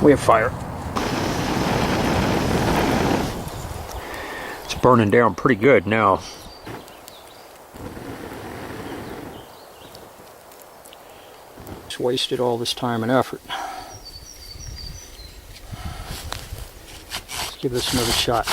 We have fire. It's burning down pretty good now. Just wasted all this time and effort. Let's give this another shot.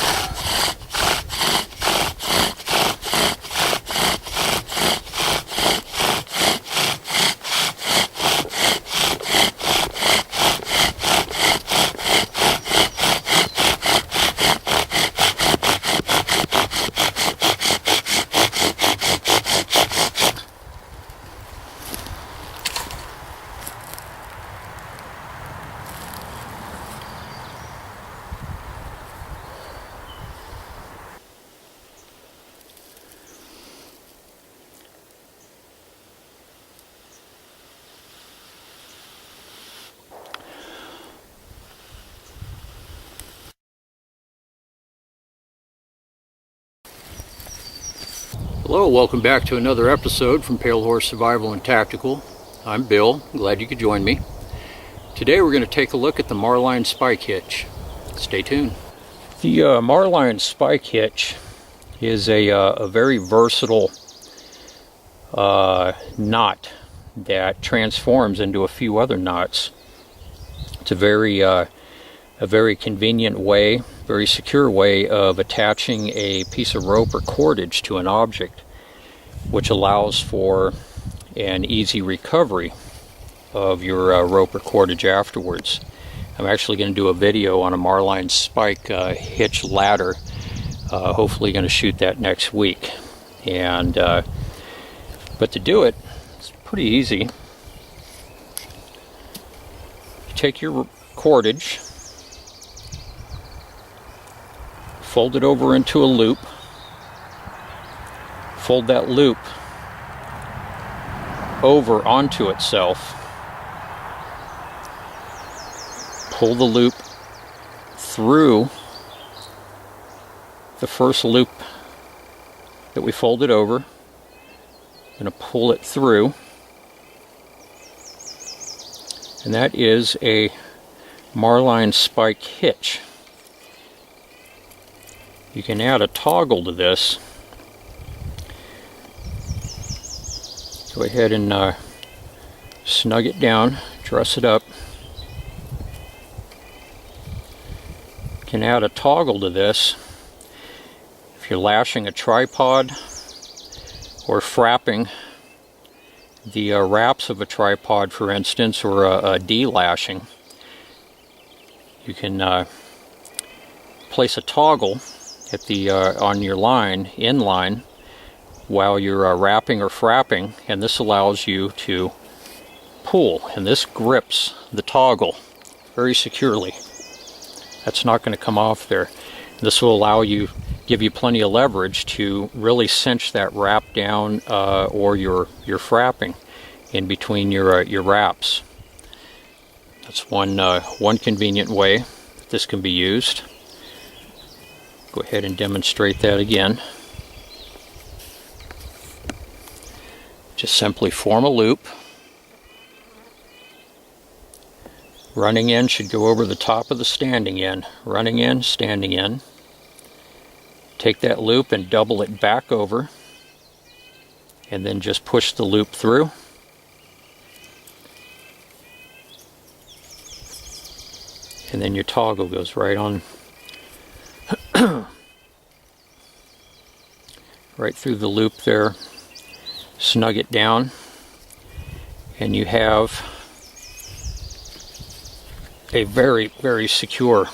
Hello, welcome back to another episode from Pale Horse Survival and Tactical. I'm Bill, glad you could join me. Today we're going to take a look at the marline spike hitch. Stay tuned. The marline spike hitch is a very versatile knot that transforms into a few other knots. It's a very convenient way, very secure way of attaching a piece of rope or cordage to an object, which allows for an easy recovery of your rope or cordage afterwards. I'm actually going to do a video on a marline spike hitch ladder. Hopefully going to shoot that next week. But to do it, it's pretty easy. You take your cordage, fold it over into a loop, fold that loop over onto itself, pull the loop through the first loop that we folded over, going to pull it through, and that is a marline spike hitch. You can add a toggle to this. Go ahead and snug it down, dress it up. You can add a toggle to this if you're lashing a tripod or frapping the wraps of a tripod, for instance, or a de-lashing. You can place a toggle at the on your line, in line, while you're wrapping or frapping, and this allows you to pull, and this grips the toggle very securely. That's not going to come off there. This will allow you, give you plenty of leverage to really cinch that wrap down or your frapping in between your wraps. That's one convenient way that this can be used. Go ahead and demonstrate that again. Just simply form a loop. Running in should go over the top of the standing in. Running in, standing in. Take that loop and double it back over, and then just push the loop through. And then your toggle goes right on right through the loop there. Snug it down, and you have a very, very secure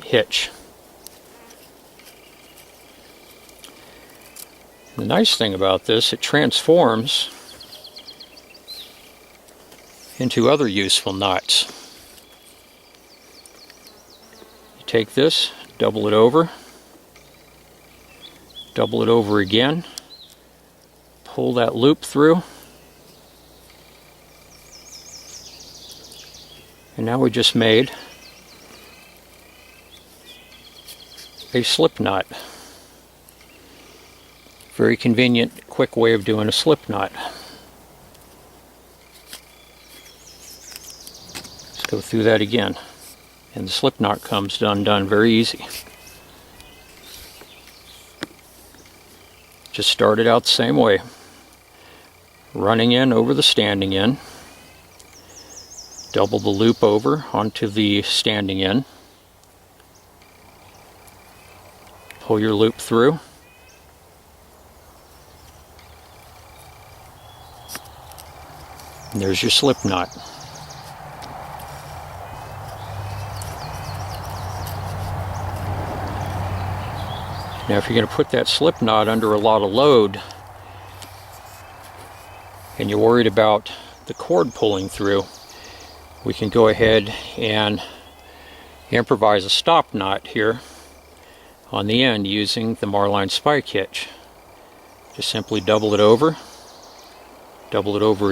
hitch. The nice thing about this, it transforms into other useful knots. You take this, double it over again, pull that loop through, and now we just made a slip knot. Very convenient, quick way of doing a slip knot. Go through that again, and the slip knot comes undone very easy. Just start it out the same way, running in over the standing in, double the loop over onto the standing in, pull your loop through, and there's your slip knot. Now if you're going to put that slip knot under a lot of load and you're worried about the cord pulling through, we can go ahead and improvise a stop knot here on the end using the marline spike hitch. Just simply double it over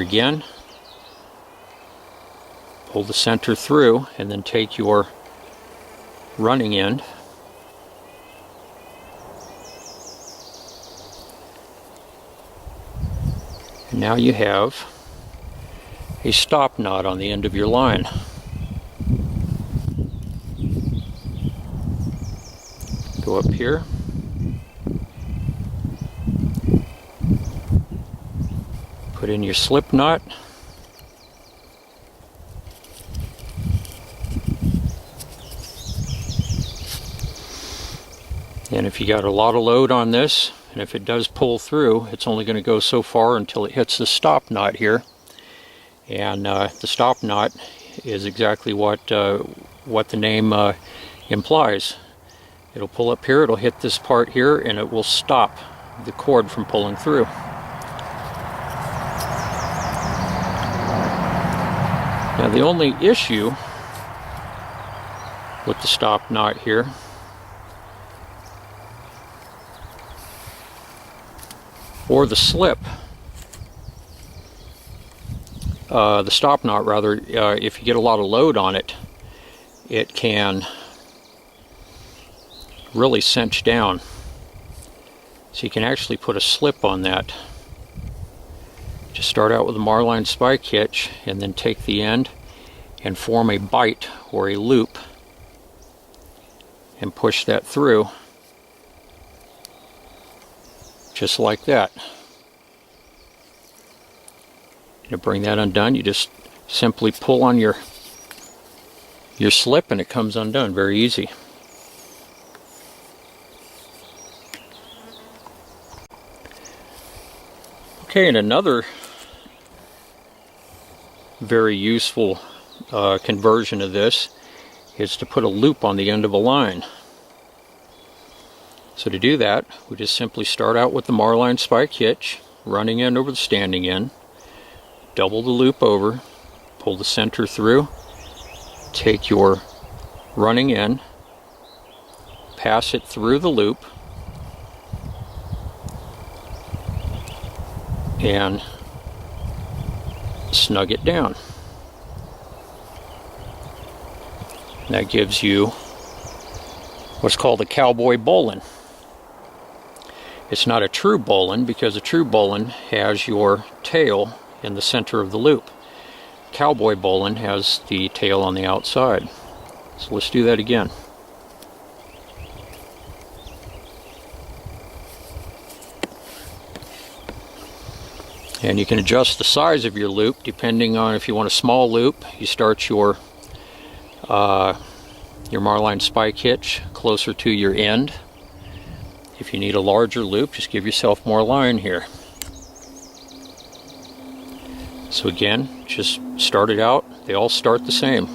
again, pull the center through, and then take your running end and now you have a stop knot on the end of your line. Go up here, put in your slip knot, and if you got a lot of load on this, and if it does pull through, it's only going to go so far until it hits the stop knot here. And the stop knot is exactly what the name implies. It'll pull up here, it'll hit this part here, and it will stop the cord from pulling through. Now the only issue with the stop knot here or the slip, the stop knot rather, if you get a lot of load on it, it can really cinch down. So you can actually put a slip on that. Just start out with a marline spike hitch and then take the end and form a bite or a loop and push that through just like that. To bring that undone, you just simply pull on your slip and it comes undone. Very easy. Okay, and another very useful conversion of this is to put a loop on the end of a line. So to do that, we just simply start out with the marline spike hitch, running in over the standing in, double the loop over, pull the center through, take your running in, pass it through the loop, and snug it down. That gives you what's called a cowboy bowline. It's not a true bowline because a true bowline has your tail in the center of the loop. Cowboy bowline has the tail on the outside. So let's do that again. And you can adjust the size of your loop depending on if you want a small loop. You start your marline spike hitch closer to your end. If you need a larger loop, just give yourself more line here. So again, just start it out. They all start the same.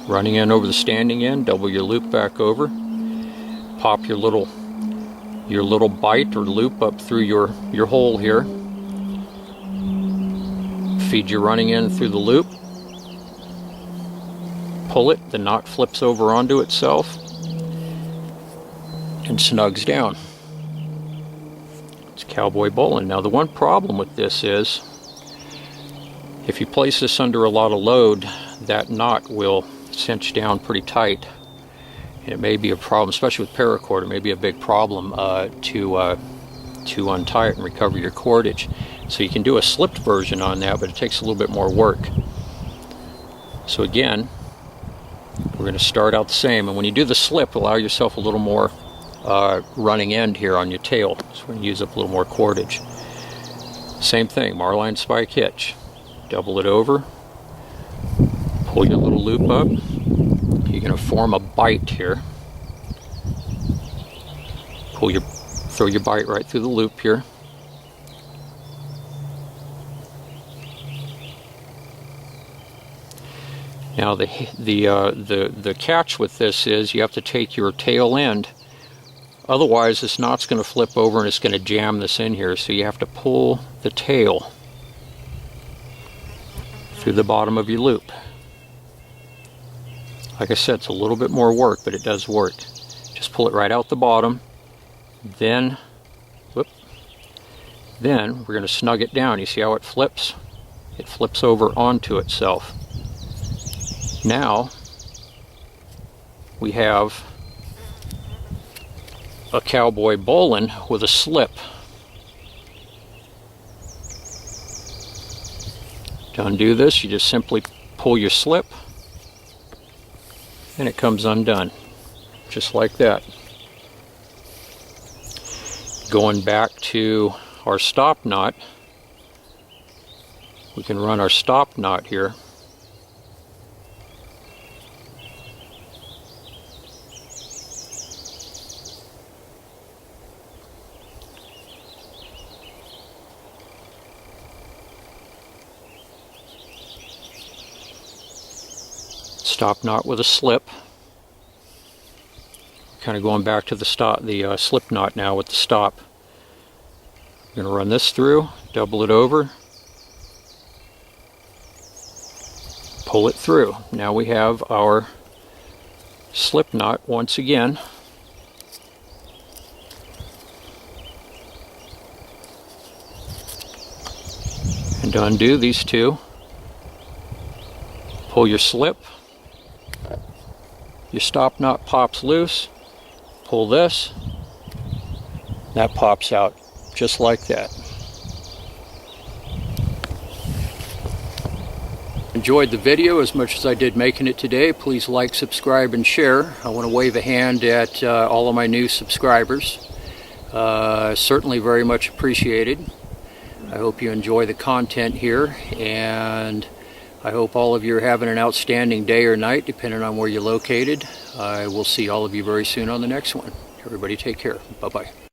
Running in over the standing in, double your loop back over, pop your little bite or loop up through your hole here. Feed your running in through the loop. Pull it, the knot flips over onto itself and snugs down. It's cowboy bowline. Now the one problem with this is if you place this under a lot of load, that knot will cinch down pretty tight. And it may be a problem, especially with paracord, it may be a big problem to untie it and recover your cordage. So you can do a slipped version on that, but it takes a little bit more work. So again, We're going to start out the same, and when you do the slip, allow yourself a little more running end here on your tail, so we're going to use up a little more cordage. Same thing, marline spike hitch. Double it over, pull your little loop up. You're going to form a bite here. Throw your bite right through the loop here. Now the catch with this is you have to take your tail end, otherwise this knot's going to flip over and it's going to jam this in here, so you have to pull the tail through the bottom of your loop. Like I said, it's a little bit more work, but it does work. Just pull it right out the bottom, then we're going to snug it down. You see how it flips? It flips over onto itself. Now we have a cowboy bowline with a slip. To undo this, you just simply pull your slip and it comes undone, just like that. Going back to our stop knot, we can run our stop knot here. Stop knot with a slip. Kind of going back to the slip knot now with the stop. I'm going to run this through, double it over, pull it through. Now we have our slip knot once again. And to undo these two, pull your slip. Your stop knot pops loose, pull this, that pops out just like that. Enjoyed the video as much as I did making it today. Please like, subscribe, and share. I want to wave a hand at all of my new subscribers. Certainly very much appreciated. I hope you enjoy the content here, and I hope all of you are having an outstanding day or night, depending on where you're located. I will see all of you very soon on the next one. Everybody take care. Bye-bye.